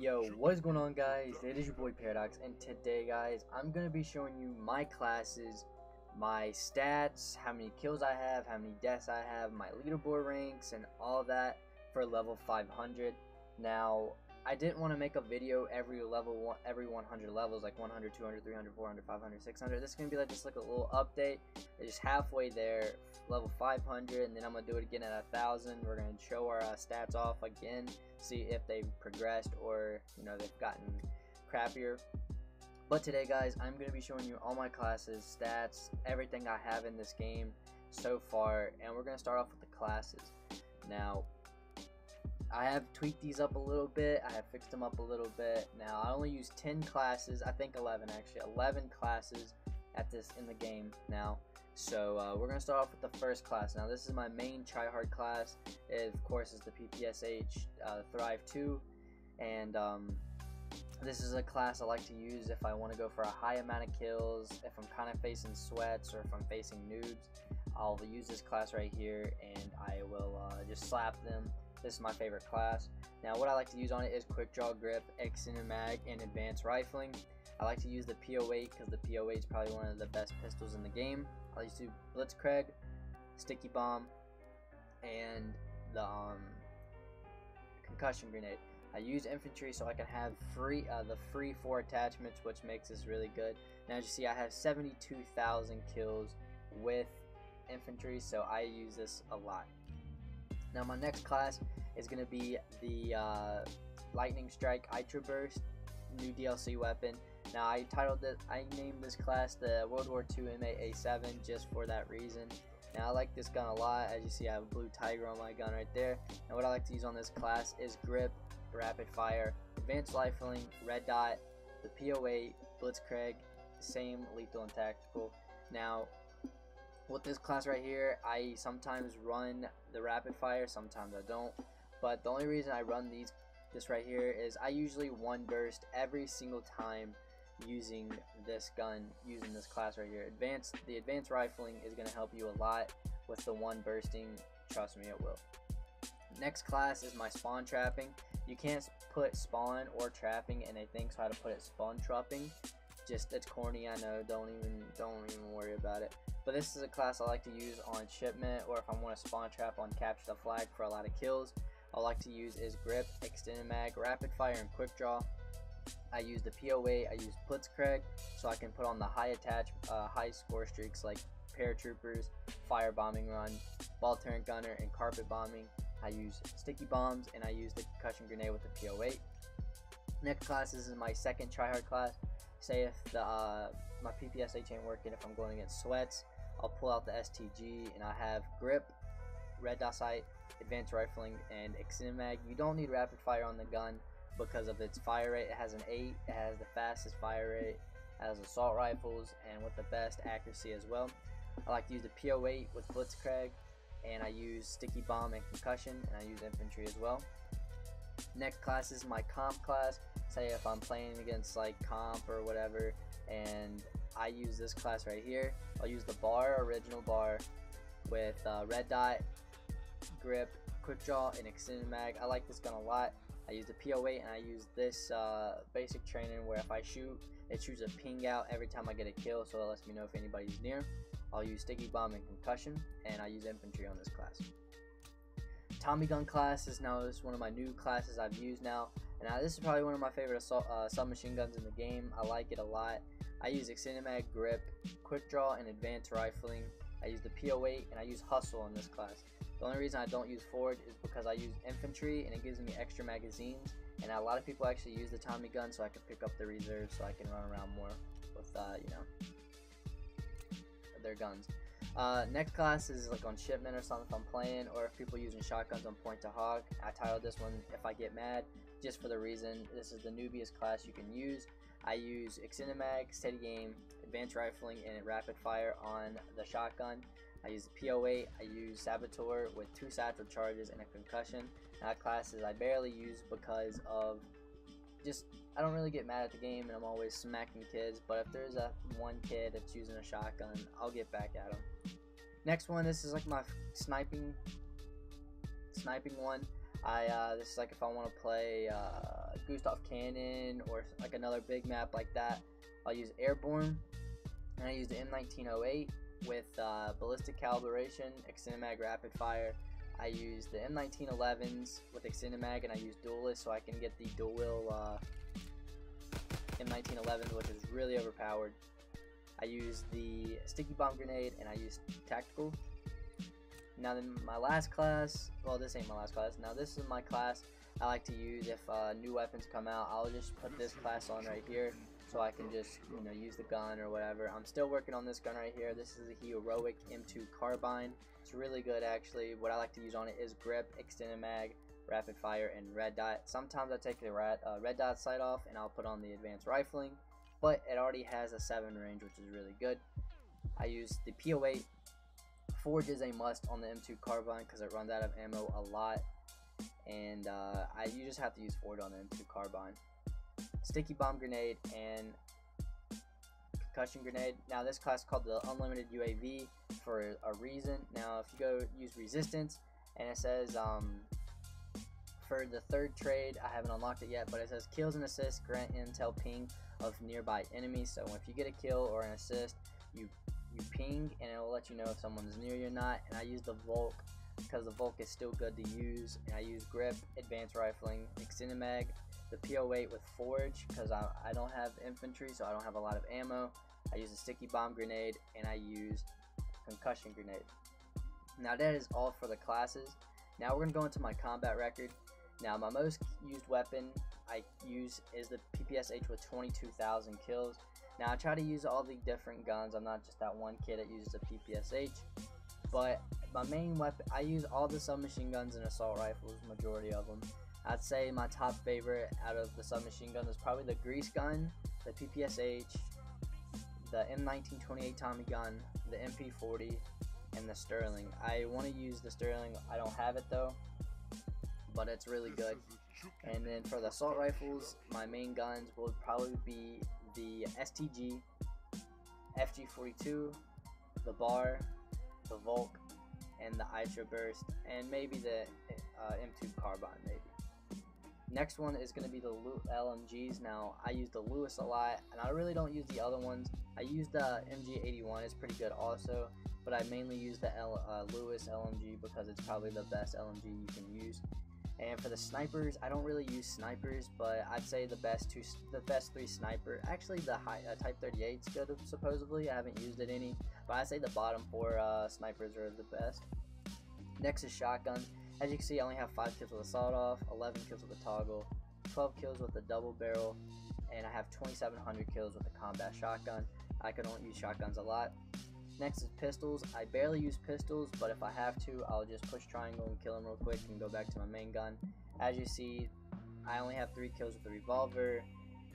Yo, what is going on, guys? It is your boy Paradox, and today, guys, I'm gonna be showing you my classes, my stats, how many kills I have, how many deaths I have, my leaderboard ranks, and all that for level 500. Now, I didn't want to make a video every 100 levels, like 100, 200, 300, 400, 500, 600. This is gonna be like just like a little update. It's just halfway there, level 500, and then I'm gonna do it again at 1,000. We're gonna show our stats off again, see if they've progressed or they've gotten crappier. But today, guys, I'm gonna be showing you all my classes, stats, everything I have in this game so far, and we're gonna start off with the classes. Now, I have tweaked these up a little bit. I have fixed them up a little bit. Now, I only use 10 classes. I think 11 actually. 11 classes in the game now. So we're gonna start off with the first class. Now, this is my main tryhard class. It, of course, is the PPSH Thrive 2, and this is a class I like to use if I want to go for a high amount of kills. If I'm kind of facing sweats or if I'm facing noobs, I'll use this class right here, and I will just slap them. This is my favorite class. Now, what I like to use on it is quick draw, grip, extended mag, and advanced rifling. I like to use the P08 because the P08 is probably one of the best pistols in the game. I like to do Blitzkrieg, sticky bomb, and the concussion grenade. I use infantry so I can have the free 4 attachments, which makes this really good. Now, as you see, I have 72,000 kills with infantry, so I use this a lot. Now, my next class is going to be the Lightning Strike Ultra Burst new DLC weapon. Now, I named this class the World War II M8A7 just for that reason. Now, I like this gun a lot. As you see, I have a blue tiger on my gun right there. And what I like to use on this class is grip, rapid fire, advanced rifling, red dot, the P08, Blitzkrieg, same lethal and tactical. Now, with this class right here, I sometimes run the rapid fire, sometimes I don't. But the only reason I run this right here is I usually one burst every single time using this gun, using this class right here. The advanced rifling is going to help you a lot with the one bursting. Trust me, it will. Next class is my spawn trapping. You can't put spawn or trapping in a thing, so I had to put it spawn trapping. Just, it's corny, I know. Don't even worry about it. But this is a class I like to use on shipment, or if I want to spawn trap on capture the flag for a lot of kills. I like to use is grip, extended mag, rapid fire, and quick draw. I use the P08. I use Blitzkrieg so I can put on the high score streaks like paratroopers, fire bombing run, ball turret gunner, and carpet bombing. I use sticky bombs, and I use the concussion grenade with the P08. Next class is my second tryhard class. Say if my PPSH ain't working, if I'm going against sweats, I'll pull out the STG, and I have grip, red dot sight, advanced rifling, and extended mag. You don't need rapid fire on the gun because of its fire rate. It has an 8, it has the fastest fire rate, it has assault rifles, and with the best accuracy as well. I like to use the P08 with Blitzkrieg, and I use sticky bomb and concussion, and I use infantry as well. Next class is my comp class. Say if I'm playing against like comp or whatever, and I use this class right here. I'll use the original bar with red dot, grip, quick draw, and extended mag. I like this gun a lot. I use the P08, and I use this basic training where if I shoot, it shoots a ping out every time I get a kill, so it lets me know if anybody's near. I'll use sticky bomb and concussion, and I use infantry on this class. Tommy gun class is one of my new classes I've used now, and this is probably one of my favorite submachine guns in the game. I like it a lot. I use extended mag, grip, quick draw, and advanced rifling. I use the P08, and I use hustle on this class. The only reason I don't use forward is because I use infantry, and it gives me extra magazines, and a lot of people actually use the Tommy gun so I can pick up the reserves so I can run around more with their guns. Next class is like on shipment or something if I'm playing, or if people using shotguns on point to hog. I titled this one If I Get Mad, just for the reason this is the newbiest class you can use. I use extended mag, steady aim, advanced rifling, and rapid fire on the shotgun. I use the P08. I use Saboteur with 2 satchel charges and a concussion. Now, classes I barely use because of I don't really get mad at the game, and I'm always smacking kids. But if there's one kid that's using a shotgun, I'll get back at him. Next one, this is like my sniping one. This is like if I want to play Gustav Cannon or like another big map like that, I'll use Airborne. And I use the M1908 with ballistic calibration, extended mag rapid fire. I use the M1911s with extended mag, and I use duelist so I can get the dual wheel M1911s, which is really overpowered. I use the sticky bomb grenade, and I use tactical. Now then, my last class, well, this ain't my last class. Now this is my class I like to use if new weapons come out. I'll just put this class on right here, so I can just, you know, use the gun or whatever. I'm still working on this gun right here. This is a heroic M2 Carbine. It's really good actually. What I like to use on it is grip, extended mag, rapid fire, and red dot. Sometimes I take the red dot sight off and I'll put on the advanced rifling, but it already has a 7 range, which is really good. I use the P08. Forge is a must on the M2 Carbine because it runs out of ammo a lot, and you just have to use Forge on the M2 Carbine. Sticky bomb grenade and concussion grenade. Now this class is called the unlimited UAV for a reason. Now if you go use resistance, and it says for the third trade, I haven't unlocked it yet, but it says kills and assists grant intel ping of nearby enemies. So if you get a kill or an assist, you ping and it will let you know if someone is near you or not. And I use the Volk because the Volk is still good to use, and I use grip, advanced rifling, extended mag, the P08 with Forge because I don't have infantry, so I don't have a lot of ammo. I use a sticky bomb grenade, and I use concussion grenade. Now that is all for the classes. Now we're going to go into my combat record. Now my most used weapon I use is the PPSH with 22,000 kills. Now I try to use all the different guns. I'm not just that one kid that uses the PPSH, but my main weapon, I use all the submachine guns and assault rifles, majority of them. I'd say my top favorite out of the submachine guns is probably the grease gun, the PPSH, the M1928 Tommy gun, the MP40, and the Sterling. I want to use the Sterling. I don't have it though, but it's really good. And then for the assault rifles, my main guns will probably be the STG, FG42, the Bar, the Volk, and the Ultra Burst, and maybe the M2 Carbine maybe. Next one is going to be the LMGs. Now I use the Lewis a lot, and I really don't use the other ones. I use the MG81, it's pretty good also, but I mainly use the Lewis LMG because it's probably the best LMG you can use. And for the snipers, I don't really use snipers, but I'd say the best 3 sniper. Actually, the Type 38 is good supposedly. I haven't used it any, but I'd say the bottom 4 snipers are the best. Next is shotguns. As you can see, I only have 5 kills with a sawed-off, 11 kills with a toggle, 12 kills with a double barrel, and I have 2,700 kills with a combat shotgun. I can only use shotguns a lot. Next is pistols. I barely use pistols, but if I have to, I'll just push triangle and kill him real quick and go back to my main gun. As you see, I only have 3 kills with the revolver,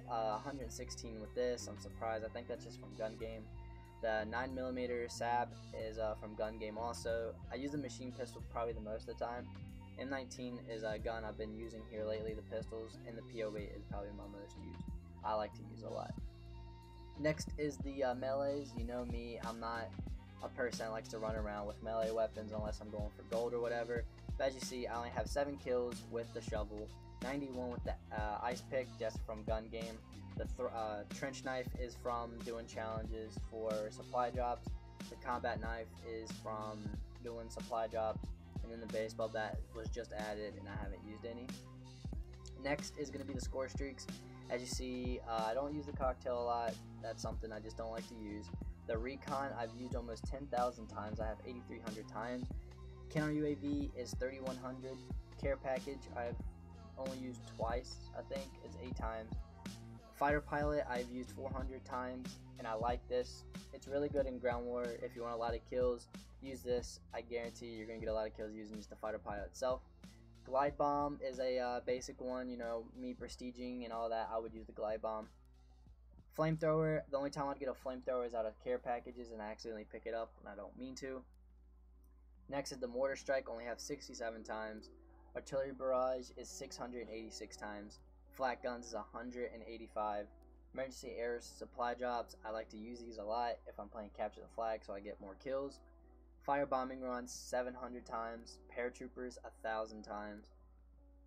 116 with this. I'm surprised. I think that's just from Gun Game. The 9mm SAB is from Gun Game also. I use the machine pistol probably the most of the time. M19 is a gun I've been using here lately, the pistols, and the P08 is probably my most used. I like to use a lot. Next is the melees. You know me, I'm not a person that likes to run around with melee weapons unless I'm going for gold or whatever. But as you see, I only have 7 kills with the shovel, 91 with the ice pick just from Gun Game. The trench knife is from doing challenges for supply drops. The combat knife is from doing supply drops. And then the baseball bat was just added and I haven't used any. Next is going to be the score streaks. As you see, I don't use the cocktail a lot. That's something I just don't like to use. The recon I've used almost 10,000 times. I have 8,300 times. Counter UAV is 3,100. Care package I've only used twice. I think it's 8 times. Fighter pilot I've used 400 times, and I like this. It's really good in ground war. If you want a lot of kills, use this. I guarantee you're gonna get a lot of kills using just the fighter pilot itself. Glide bomb is a basic one, you know, me prestiging and all that, I would use the glide bomb. Flamethrower, the only time I'd get a flamethrower is out of care packages and I accidentally pick it up and I don't mean to. Next is the Mortar Strike, only have 67 times. Artillery barrage is 686 times. Flat guns is 185. Emergency air supply drops, I like to use these a lot if I'm playing capture the flag so I get more kills. Fire bombing runs 700 times. Paratroopers 1,000 times.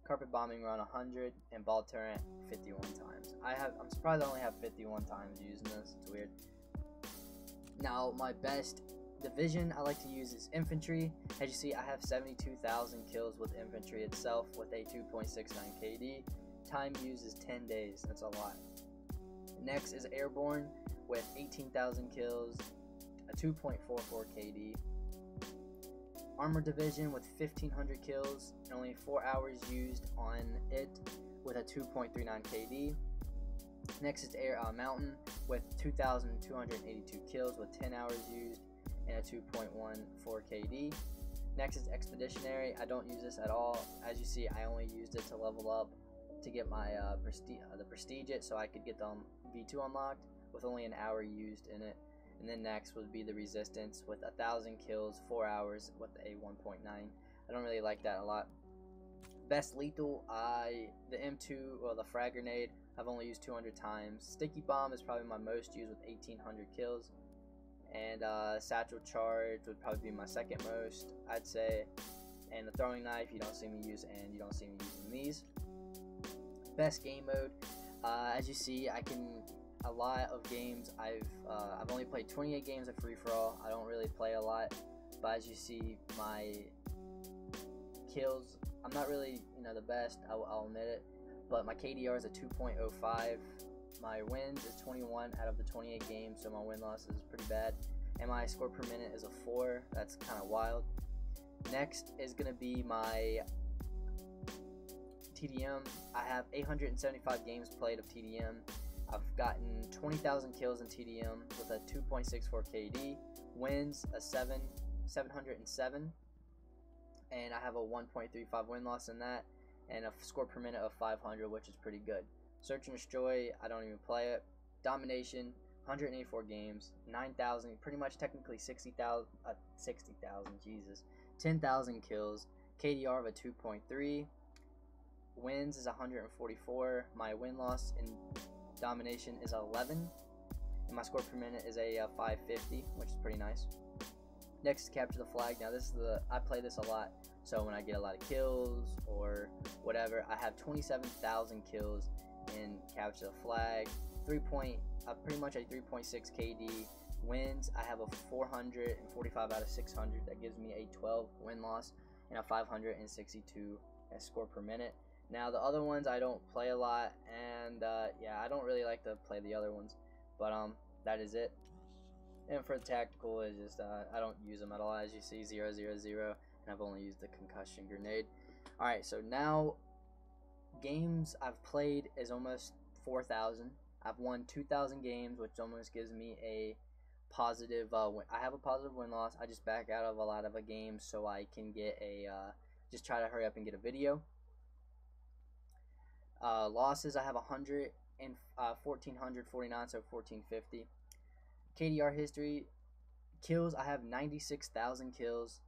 carpet bombing run 100, and ball turret 51 times. I'm surprised I only have 51 times using this. It's weird. Now my best division I like to use is infantry. As you see, I have 72,000 kills with infantry itself with a 2.69 KD. Time used is 10 days. That's a lot. Next is Airborne with 18,000 kills, a 2.44 KD. Armor division with 1,500 kills and only 4 hours used on it with a 2.39 KD. Next is Mountain with 2,282 kills with 10 hours used and a 2.14 KD. Next is Expeditionary. I don't use this at all. As you see, I only used it to level up to get my the prestige it so I could get the V2 unlocked with only an hour used in it. And then next would be the Resistance with 1,000 kills, 4 hours with a 1.9. I don't really like that a lot. Best lethal, the M2, well, the frag grenade, I've only used 200 times. Sticky bomb is probably my most used with 1,800 kills. And satchel charge would probably be my second most, I'd say. And the throwing knife, you don't see me use, and you don't see me using these. Best game mode, as you see, a lot of games. I've only played 28 games of free for all. I don't really play a lot, but as you see, my kills, I'm not really the best. I'll admit it, but my KDR is a 2.05. My wins is 21 out of the 28 games, so my win loss is pretty bad. And my score per minute is a 4. That's kind of wild. Next is gonna be my TDM. I have 875 games played of TDM. I've gotten 20,000 kills in TDM with a 2.64 KD, wins a 707, and I have a 1.35 win loss in that, and a score per minute of 500, which is pretty good. Search and Destroy, I don't even play it. Domination, 184 games, 9,000, pretty much technically 60,000, Jesus, 10,000 kills, KDR of a 2.3, wins is 144, my win loss in Domination is 11, and my score per minute is a 550, which is pretty nice. Next is Capture the Flag. Now I play this a lot, so when I get a lot of kills or whatever, I have 27,000 kills in Capture the Flag. Pretty much a 3.6 KD. Wins, I have a 445 out of 600. That gives me a 12 win loss and a 562 score per minute. Now the other ones I don't play a lot, and yeah, I don't really like to play the other ones, but that is it. And for the tactical, is just I don't use them at all. As you see, 0, 0, 0, and I've only used the concussion grenade. All right, so now games I've played is almost 4,000. I've won 2,000 games, which almost gives me a positive. I have a positive win loss. I just back out of a lot of games so I can get a just try to hurry up and get a video. Losses, I have 100 and 1,449, so 1,450. KDR history, kills, I have 96,000 kills.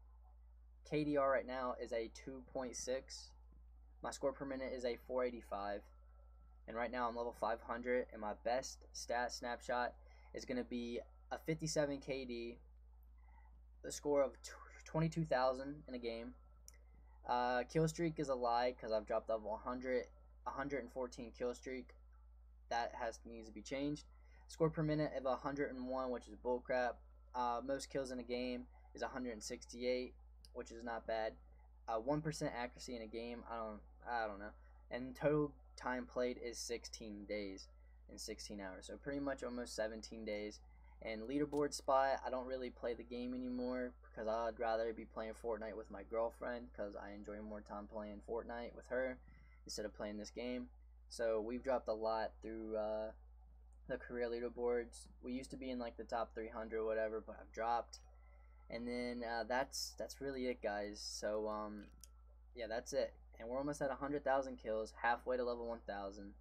KDR right now is a 2.6. My score per minute is a 485. And right now I'm level 500, and my best stat snapshot is going to be a 57 KD, the score of 22,000 in a game. Kill streak is a lie because I've dropped off 114 kill streak. That needs to be changed. Score per minute of 101, which is bullcrap. Most kills in a game is 168, which is not bad. 1% accuracy in a game, I don't know. And total time played is 16 days and 16 hours, so pretty much almost 17 days. And leaderboard spot, I don't really play the game anymore because I'd rather be playing Fortnite with my girlfriend because I enjoy more time playing Fortnite with her instead of playing this game. So we've dropped a lot through the career leaderboards. We used to be in like the top 300 or whatever, but I've dropped. And then that's really it, guys. So yeah, that's it. And we're almost at 100,000 kills, halfway to level 1,000.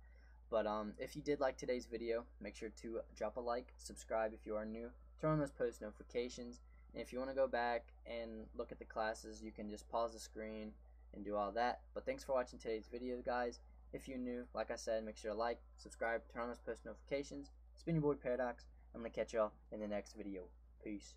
But if you did like today's video, make sure to drop a like, subscribe if you are new, turn on those post notifications, and if you want to go back and look at the classes, you can just pause the screen and do all that. But thanks for watching today's video, guys. If you're new, like I said, make sure to like, subscribe, turn on those post notifications. It's been your boy Paradox. I'm going to catch y'all in the next video. Peace.